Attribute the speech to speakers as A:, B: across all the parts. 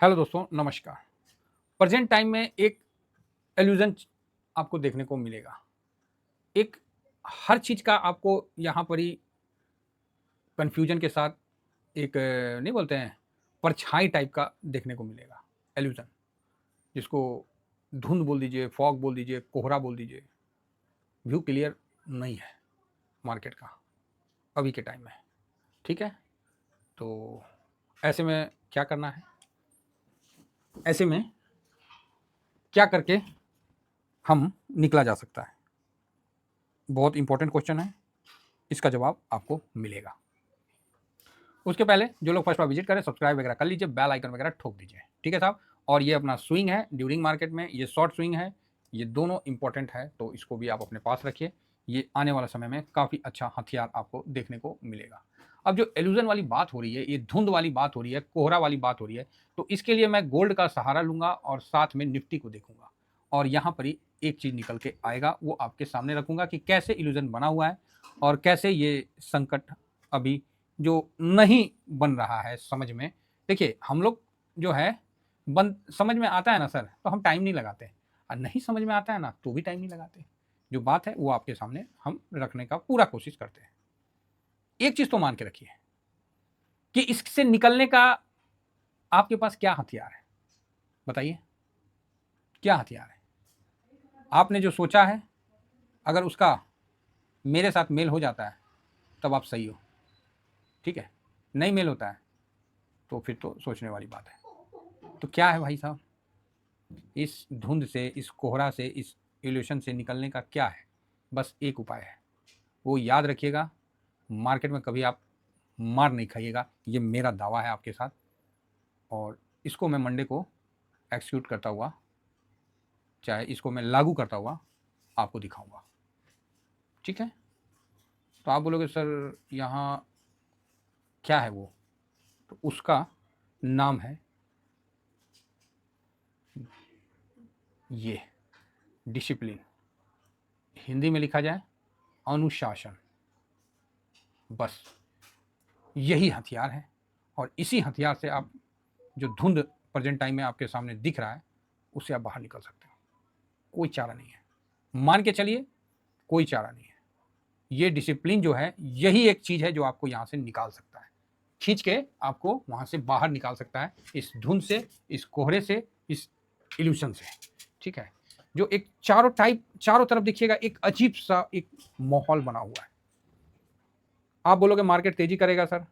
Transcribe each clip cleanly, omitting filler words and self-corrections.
A: Hello दोस्तों, नमस्कार। Present time में एक इल्यूजन आपको देखने को मिलेगा। एक हर चीज़ का आपको यहाँ पर ही कन्फ्यूजन के साथ एक नहीं बोलते हैं, परछाई टाइप का देखने को मिलेगा, इल्यूजन। जिसको धुंध बोल दीजिए, फॉग बोल दीजिए, कोहरा बोल दीजिए। व्यू क्लियर नहीं है मार्केट का अभी के टाइम में, ठीक है? तो ऐसे में क्या करना है? ऐसे में क्या करके हम निकला जा सकता है? बहुत इंपॉर्टेंट क्वेश्चन है, इसका जवाब आपको मिलेगा। उसके पहले जो लोग फर्स्ट बार विजिट करें, सब्सक्राइब वगैरह कर लीजिए, बेल आइकन वगैरह ठोक दीजिए, ठीक है साहब। और ये अपना स्विंग है ड्यूरिंग मार्केट में, ये शॉर्ट स्विंग है, ये दोनों इंपॉर्टेंट है, तो इसको भी आप अपने पास रखिए। ये आने वाला समय में काफ़ी अच्छा हथियार आपको देखने को मिलेगा। अब जो एल्यूजन वाली बात हो रही है, ये धुंध वाली बात हो रही है, कोहरा वाली बात हो रही है, तो इसके लिए मैं गोल्ड का सहारा लूंगा और साथ में निफ्टी को देखूंगा। और यहाँ पर ही एक चीज़ निकल के आएगा, वो आपके सामने रखूंगा कि कैसे इल्यूजन बना हुआ है और कैसे ये संकट अभी जो नहीं बन रहा है समझ में। देखिए, हम लोग जो है बन समझ में आता है ना सर, तो हम टाइम नहीं लगाते, और नहीं समझ में आता है ना तो भी टाइम नहीं लगाते। जो बात है वो आपके सामने हम रखने का पूरा कोशिश करते हैं। एक चीज तो मान के रखिए कि इससे निकलने का आपके पास क्या हथियार है, बताइए क्या हथियार है? आपने जो सोचा है, अगर उसका मेरे साथ मेल हो जाता है तब आप सही हो, ठीक है? नहीं मेल होता है तो फिर तो सोचने वाली बात है। तो क्या है भाई साहब, इस धुंध से, इस कोहरा से, इस इल्यूशन से निकलने का क्या है? बस एक उपाय है, वो याद रखिएगा। मार्केट में कभी आप मार नहीं खाइएगा, ये मेरा दावा है आपके साथ। और इसको मैं मंडे को एक्सिक्यूट करता हुआ, चाहे इसको मैं लागू करता हुआ आपको दिखाऊंगा, ठीक है? तो आप बोलोगे सर यहाँ क्या है वो? तो उसका नाम है ये डिसिप्लिन। हिंदी में लिखा जाए अनुशासन। बस यही हथियार है, और इसी हथियार से आप जो धुंध प्रेजेंट टाइम में आपके सामने दिख रहा है उससे आप बाहर निकल सकते हो। कोई चारा नहीं है, मान के चलिए, कोई चारा नहीं है। ये डिसिप्लिन जो है, यही एक चीज है जो आपको यहां से निकाल सकता है, खींच के आपको वहां से बाहर निकाल सकता है, इस धुंध से, इस कोहरे से, इस इल्यूशन से, ठीक है? जो एक चारों तरफ देखिएगा, एक अजीब सा एक माहौल बना हुआ है। आप बोलोगे मार्केट तेजी करेगा सर,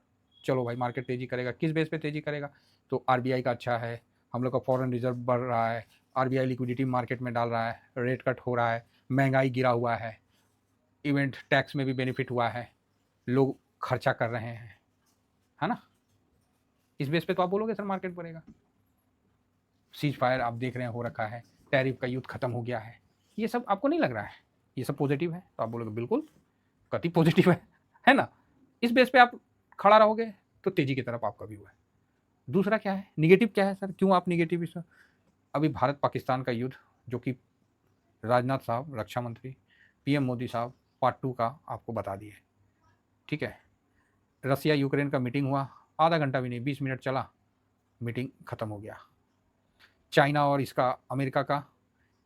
A: चलो भाई मार्केट तेजी करेगा, किस बेस पे तेजी करेगा? तो आरबीआई का अच्छा है, हम लोग का फॉरेन रिजर्व बढ़ रहा है, आरबीआई लिक्विडिटी मार्केट में डाल रहा है, रेट कट हो रहा है, महंगाई गिरा हुआ है, इवेंट टैक्स में भी बेनिफिट हुआ है, लोग खर्चा कर रहे हैं, है ना? इस बेस पे तो आप बोलोगे सर मार्केट बढ़ेगा। सीज फायर आप देख रहे हैं हो रखा है, टैरिफ का युद्ध खत्म हो गया है, ये सब आपको नहीं लग रहा है ये सब पॉजिटिव है? तो आप बोलोगे बिल्कुल कति पॉजिटिव है ना? इस बेस पे आप खड़ा रहोगे तो तेजी की तरफ आपका व्यू है। दूसरा क्या है, निगेटिव क्या है सर, क्यों आप निगेटिव इस? अभी भारत पाकिस्तान का युद्ध, जो कि राजनाथ साहब रक्षा मंत्री, पीएम मोदी साहब पार्ट 2 का आपको बता दिए, ठीक है? रसिया यूक्रेन का मीटिंग हुआ, आधा घंटा भी नहीं, 20 मिनट चला, मीटिंग खत्म हो गया। चाइना और इसका अमेरिका का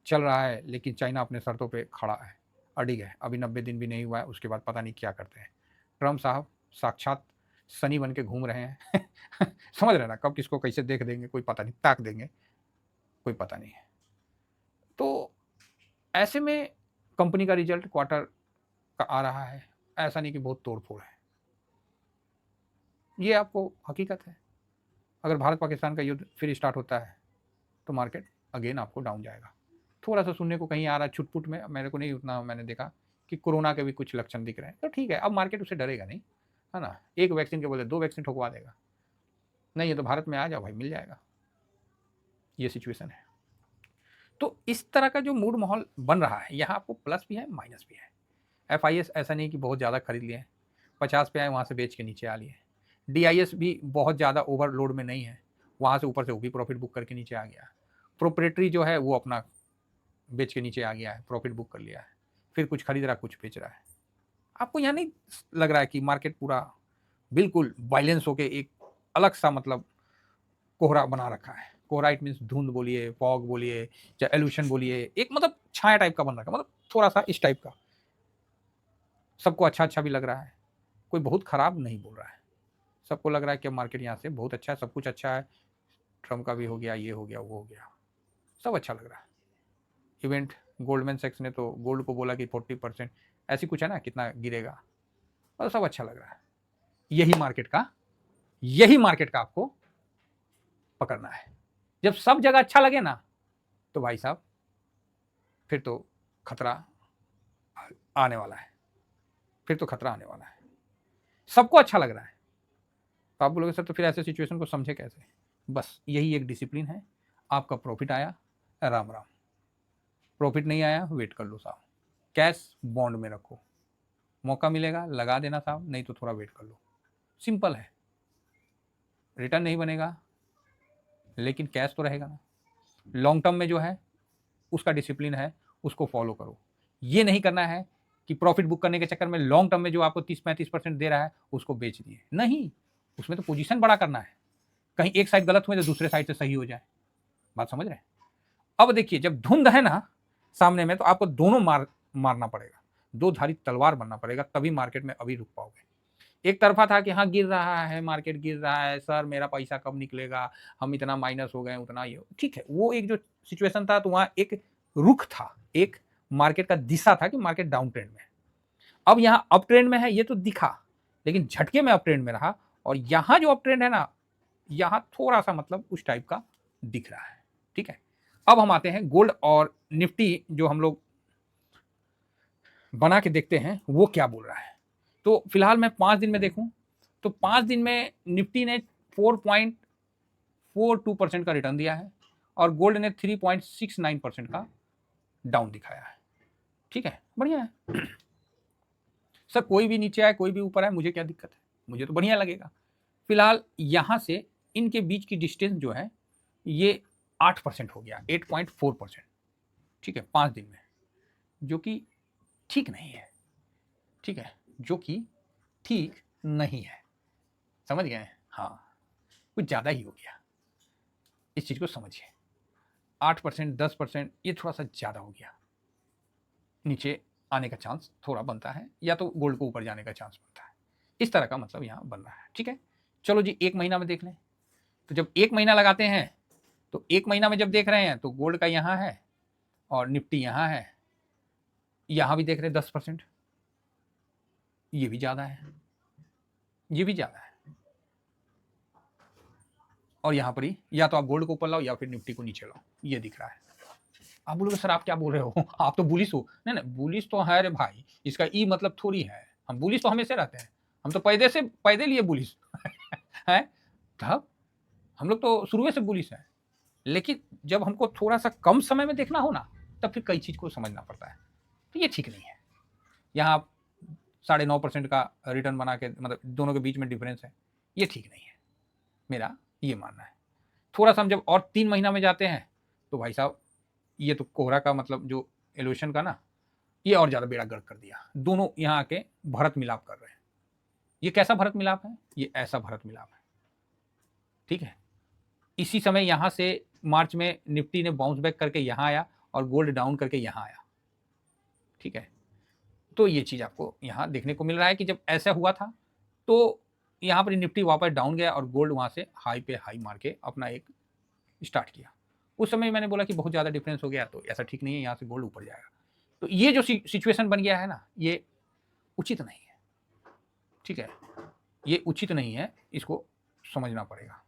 A: चल रहा है, लेकिन चाइना अपने शर्तों पे खड़ा है, अडिग है, अभी 90 दिन भी नहीं हुआ है, उसके बाद पता नहीं क्या करते हैं। ट्रम्प साहब साक्षात सनी बन के घूम रहे हैं समझ रहे हैं ना, कब किसको कैसे देख देंगे कोई पता नहीं, ताक देंगे कोई पता नहीं है। तो ऐसे में कंपनी का रिजल्ट क्वार्टर का आ रहा है, ऐसा नहीं कि बहुत तोड़ फोड़ है, ये आपको हकीकत है। अगर भारत पाकिस्तान का युद्ध फिर स्टार्ट होता है तो मार्केट अगेन आपको डाउन जाएगा। थोड़ा सा सुनने को कहीं आ रहा है छुटपुट में, मेरे को नहीं उतना मैंने देखा, कि कोरोना के भी कुछ लक्षण दिख रहे हैं, तो ठीक है, अब मार्केट उससे डरेगा नहीं, है ना? एक वैक्सीन के बदले 2 वैक्सीन ठोकवा देगा, नहीं है तो भारत में आ जाओ भाई, मिल जाएगा। ये सिचुएशन है। तो इस तरह का जो मूड माहौल बन रहा है, यहाँ आपको प्लस भी है माइनस भी है। एफ ऐसा नहीं कि बहुत ज़्यादा खरीद लिए, 50 पे आए वहाँ से बेच के नीचे आ लिए। DIS भी बहुत ज़्यादा ओवरलोड में नहीं है, वहाँ से ऊपर से वो भी प्रॉफिट बुक करके नीचे आ गया। प्रोप्रेटरी जो है वो अपना बेच के नीचे आ गया है, प्रॉफिट बुक कर लिया है, फिर कुछ खरीद रहा कुछ बेच रहा है। आपको यहाँ नहीं लग रहा है कि मार्केट पूरा बिल्कुल बैलेंस होके एक अलग सा मतलब कोहरा बना रखा है? कोहरा इट मीन्स धुंध बोलिए, फॉग बोलिए, चाहे एल्यूशन बोलिए, एक मतलब छाया टाइप का बन रखा, मतलब थोड़ा सा इस टाइप का। सबको अच्छा अच्छा भी लग रहा है, कोई बहुत खराब नहीं बोल रहा है, सबको लग रहा है कि मार्केट यहाँ से बहुत अच्छा है, सब कुछ अच्छा है, ट्रम्प का भी हो गया, ये हो गया, वो हो गया, सब अच्छा लग रहा है। इवेंट गोल्डमैन सैक्स ने तो गोल्ड को बोला कि 40% ऐसी कुछ है ना, कितना गिरेगा, और सब अच्छा लग रहा है। यही मार्केट का आपको पकड़ना है। जब सब जगह अच्छा लगे ना, तो भाई साहब फिर तो खतरा आने वाला है, फिर तो खतरा आने वाला है। सबको अच्छा लग रहा है तो आप बोलोगे सर तो फिर ऐसे सिचुएशन को समझे कैसे? बस यही एक डिसिप्लिन है। आपका प्रॉफिट आया, राम राम, प्रॉफिट नहीं आया, वेट कर लो साहब, कैश बॉन्ड में रखो, मौका मिलेगा लगा देना साहब, नहीं तो थोड़ा वेट कर लो। सिंपल है, रिटर्न नहीं बनेगा लेकिन कैश तो रहेगा ना। लॉन्ग टर्म में जो है उसका डिसिप्लिन है, उसको फॉलो करो। ये नहीं करना है कि प्रॉफिट बुक करने के चक्कर में लॉन्ग टर्म में जो आपको 30-35% दे रहा है उसको बेच दिए, नहीं, उसमें तो पोजीशन बड़ा करना है, कहीं एक साइड गलत हुए तो दूसरे साइड से सही हो जाए। बात समझ रहे हैं? अब देखिए जब धुंध है ना सामने में, तो आपको दोनों मारना पड़ेगा, दो धारी तलवार बनना पड़ेगा, तभी मार्केट में अभी रुक पाओगे। एक तरफा था कि हाँ गिर रहा है, मार्केट गिर रहा है, सर मेरा पैसा कब निकलेगा, हम इतना माइनस हो गए, उतना ये, ठीक है, वो एक जो सिचुएशन था तो वहां एक रुख था, एक मार्केट का दिशा था कि मार्केट डाउन ट्रेंड में है। अब यहाँ अप ट्रेंड में है, ये तो दिखा, लेकिन झटके में अप ट्रेंड में रहा, और यहाँ जो अप ट्रेंड है ना, यहाँ थोड़ा सा मतलब उस टाइप का दिख रहा है। ठीक है, अब हम आते हैं गोल्ड और निफ्टी जो हम लोग बना के देखते हैं वो क्या बोल रहा है। तो फिलहाल मैं 5 दिन में देखूं तो 5 दिन में निफ्टी ने 4.42% का रिटर्न दिया है और गोल्ड ने 3.69% का डाउन दिखाया है। ठीक है, बढ़िया है। सर कोई भी नीचे आए कोई भी ऊपर आए मुझे क्या दिक्कत है, मुझे तो बढ़िया लगेगा। फिलहाल यहां से इनके बीच की डिस्टेंस जो है ये 8% हो गया, 8.4%। ठीक है, 5 दिन में, जो कि ठीक नहीं है। ठीक है, जो कि ठीक नहीं है, समझ गए? हाँ, कुछ ज़्यादा ही हो गया, इस चीज़ को समझिए। 8%, 10% ये थोड़ा सा ज़्यादा हो गया, नीचे आने का चांस थोड़ा बनता है, या तो गोल्ड को ऊपर जाने का चांस बनता है, इस तरह का मतलब यहाँ बन रहा है। ठीक है, चलो जी, एक महीना में देख लें। तो जब एक महीना लगाते हैं तो एक महीना में जब देख रहे हैं तो गोल्ड का यहाँ है और निफ्टी यहाँ है, यहाँ भी देख रहे हैं 10%, ये भी ज़्यादा है, ये भी ज़्यादा है, और यहाँ पर ही या तो आप गोल्ड को ऊपर लाओ या फिर निफ्टी को नीचे लाओ, ये दिख रहा है। आप बोलोगे सर आप क्या बोल रहे हो, आप तो बुलिश हो। नहीं नहीं, बुलिश तो है रे भाई, इसका ई मतलब थोड़ी है, हम बुलिश तो हमेशा रहते हैं, हम तो पैदे लिए बुलिश है, तब हम लोग तो शुरू से बुलिश हैं। लेकिन जब हमको थोड़ा सा कम समय में देखना हो ना, तब फिर कई चीज को समझना पड़ता है, तो ये ठीक नहीं है। यहाँ आप 9.5% का रिटर्न बना के, मतलब दोनों के बीच में डिफरेंस है, ये ठीक नहीं है, मेरा ये मानना है। थोड़ा सा हम जब और 3 महीना में जाते हैं तो भाई साहब ये तो कोहरा का मतलब जो एल्यूशन का ना, ये और ज़्यादा बेड़ा गर्क कर दिया, दोनों यहाँ आके भरत मिलाप कर रहे हैं। ये कैसा भरत मिलाप है? ये ऐसा भरत मिलाप है। ठीक है, इसी समय यहाँ से मार्च में निफ्टी ने बाउंस बैक करके यहाँ आया और गोल्ड डाउन करके यहाँ आया। ठीक है, तो ये चीज़ आपको यहाँ देखने को मिल रहा है कि जब ऐसा हुआ था तो यहाँ पर निफ्टी वापस डाउन गया और गोल्ड वहाँ से हाई पे हाई मार के अपना एक स्टार्ट किया। उस समय मैंने बोला कि बहुत ज़्यादा डिफरेंस हो गया, तो ऐसा ठीक नहीं है, यहाँ से गोल्ड ऊपर जाएगा। तो ये जो सिचुएशन बन गया है ना, ये उचित नहीं है। ठीक है, ये उचित नहीं है, इसको समझना पड़ेगा।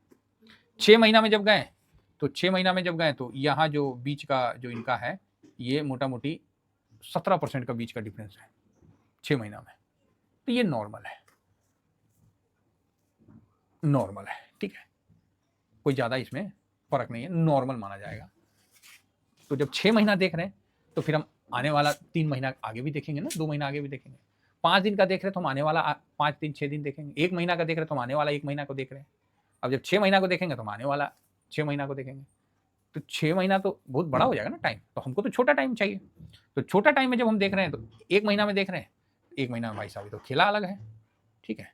A: 6 महीना में जब गए तो 6 महीना में जब गए तो यहाँ जो बीच का जो इनका है, ये मोटा मोटी 17% का बीच का डिफरेंस है 6 महीना में, तो ये नॉर्मल है, नॉर्मल है। ठीक है, कोई ज़्यादा इसमें फर्क नहीं है, नॉर्मल माना जाएगा। तो जब 6 महीना देख रहे हैं तो फिर हम आने वाला 3 महीना आगे भी देखेंगे ना, 2 महीना आगे भी देखेंगे। 5 दिन का देख रहे हैं तो हम आने वाला 5 दिन 6 दिन देखेंगे। 1 महीना का देख रहे हैं तो हम आने वाला 1 महीना को देख रहे हैं। अब जब 6 महीना को देखेंगे तो हम आने वाला 6 महीना को देखेंगे। तो 6 महीना तो बहुत बड़ा हो जाएगा ना टाइम, तो हमको तो छोटा टाइम चाहिए। तो छोटा टाइम में जब हम देख रहे हैं तो 1 महीना में देख रहे हैं, 1 महीना में भाई साहब तो खेला अलग है। ठीक है,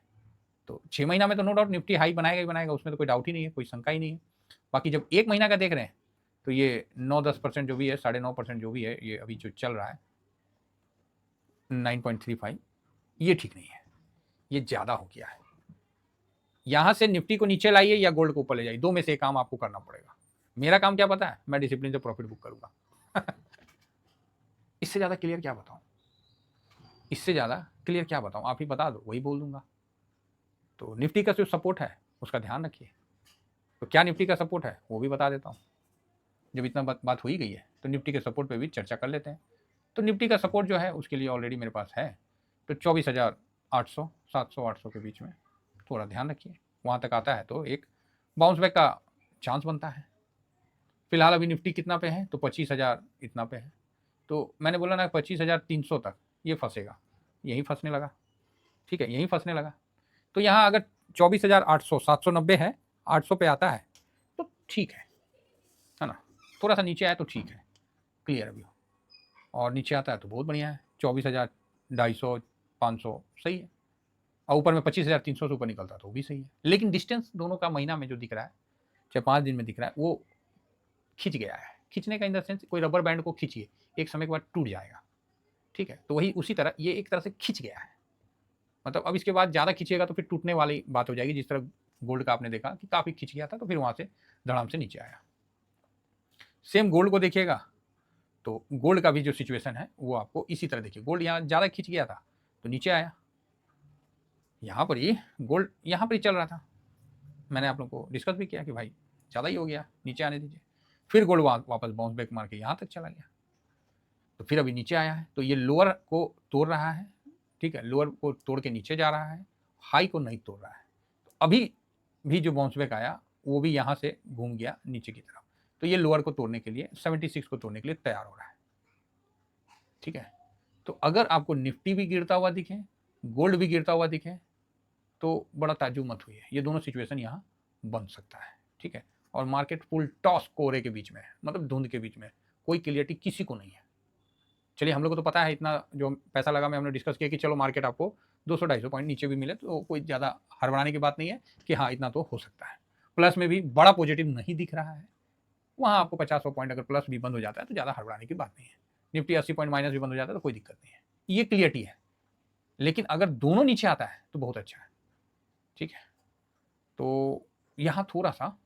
A: तो 6 महीना में तो नो डाउट निफ्टी हाई बनाएगा ही बनाएगा, उसमें तो कोई डाउट ही नहीं है, कोई शंका ही नहीं है। बाकी जब 1 महीना का देख रहे हैं तो ये 9-10% जो भी है, 9.5% जो भी है, ये अभी जो चल रहा है 9.35, ये ठीक नहीं है, ये ज़्यादा हो गया है। यहाँ से निफ्टी को नीचे लाइए या गोल्ड को ऊपर ले जाइए, 2 में से एक काम आपको करना पड़ेगा। मेरा काम क्या पता है, मैं डिसिप्लिन से प्रॉफिट बुक करूँगा। इससे ज़्यादा क्लियर क्या बताऊँ, इससे ज़्यादा क्लियर क्या बताऊँ, आप ही बता दो, वही बोल दूंगा। तो निफ्टी का जो सपोर्ट है उसका ध्यान रखिए। तो क्या निफ्टी का सपोर्ट है वो भी बता देता हूँ। जब इतना बात हो ही गई है तो निफ्टी के सपोर्ट पे भी चर्चा कर लेते हैं। तो निफ्टी का सपोर्ट जो है उसके लिए ऑलरेडी मेरे पास है, तो 24,800, 700-800 के बीच में थोड़ा ध्यान रखिए। वहाँ तक आता है तो एक बाउंस बैक का चांस बनता है। फिलहाल अभी निफ्टी कितना पे है, तो 25,000 इतना पे है। तो मैंने बोला ना 25,300 तक ये फंसेगा, यहीं फंसने लगा। ठीक है, यहीं फंसने लगा। तो यहाँ अगर 24,800, 790 है, 800 पे आता है तो ठीक है ना। थोड़ा सा नीचे आया तो ठीक है, क्लियर अभी, और नीचे आता है तो बहुत बढ़िया है। 24,250, 500 सही है, और ऊपर में 25,300 से ऊपर निकलता तो वो भी सही है। लेकिन डिस्टेंस दोनों का महीना में जो दिख रहा है, चाहे 5 दिन में दिख रहा है, वो खिंच गया है। खींचने का इन द सेंस, कोई रबर बैंड को खींचिए, एक समय के बाद टूट जाएगा। ठीक है, तो वही उसी तरह ये एक तरह से खिंच गया है। मतलब अब इसके बाद ज़्यादा खींचेगा तो फिर टूटने वाली बात हो जाएगी। जिस तरह गोल्ड का आपने देखा कि काफ़ी खिंच गया था, तो फिर वहाँ से धड़ाम से नीचे आया। सेम गोल्ड को देखिएगा तो गोल्ड का भी जो सिचुएशन है वो आपको इसी तरह देखिए। गोल्ड यहाँ ज़्यादा खिंच गया था तो नीचे आया, यहाँ पर ही गोल्ड यहाँ पर ही चल रहा था। मैंने आप लोग को डिस्कस भी किया कि भाई ज़्यादा ही हो गया, नीचे आने दीजिए। फिर गोल्ड वापस बाउंस बैक मार के यहाँ तक चला गया, तो फिर अभी नीचे आया है। तो ये लोअर को तोड़ रहा है, ठीक है, लोअर को तोड़ के नीचे जा रहा है, हाई को नहीं तोड़ रहा है। तो अभी भी जो बाउंस बैक आया वो भी यहाँ से घूम गया नीचे की तरफ। तो ये लोअर को तोड़ने के लिए, 76 को तोड़ने के लिए तैयार हो रहा है। ठीक है, तो अगर आपको निफ्टी भी गिरता हुआ दिखे, गोल्ड भी गिरता हुआ दिखे, तो बड़ा ताज्जुब मत हुई है, ये दोनों सिचुएशन यहाँ बन सकता है। ठीक है, और मार्केट फुल टॉस कोहरे के बीच में है, मतलब धुंध के बीच में, कोई क्लियरिटी किसी को नहीं है। चलिए, हम लोग को तो पता है, इतना जो पैसा लगा में हमने डिस्कस किया कि चलो मार्केट आपको 200-250 पॉइंट नीचे भी मिले तो कोई ज़्यादा हड़बड़ाने की बात नहीं है कि हाँ इतना तो हो सकता है। प्लस में भी बड़ा पॉजिटिव नहीं दिख रहा है, वहाँ आपको 50 पॉइंट अगर प्लस भी बंद हो जाता है तो ज़्यादा हड़बड़ाने की बात नहीं है। निफ्टी 80 पॉइंट माइनस भी बंद हो जाता है तो कोई दिक्कत नहीं है, ये क्लियरिटी है। लेकिन अगर दोनों नीचे आता है तो बहुत अच्छा है। ठीक है, तो यहाँ थोड़ा सा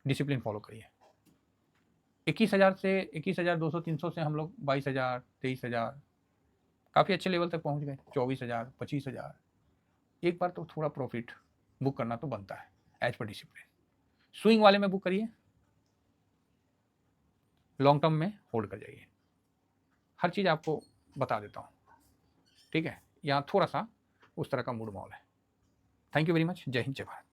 A: डिसिप्लिन फॉलो करिए। 21,000 से 21,200, 300 से हम लोग 22,000, 23,000 काफ़ी अच्छे लेवल तक पहुंच गए, 24,000, 25,000। एक बार तो थोड़ा प्रॉफिट बुक करना तो बनता है एज पर डिसिप्लिन। स्विंग वाले में बुक करिए, लॉन्ग टर्म में होल्ड कर जाइए। हर चीज़ आपको बता देता हूँ। ठीक है, यहाँ थोड़ा सा उस तरह का मूड माहौल है। Thank you very much. जय हिंद, जय भारत।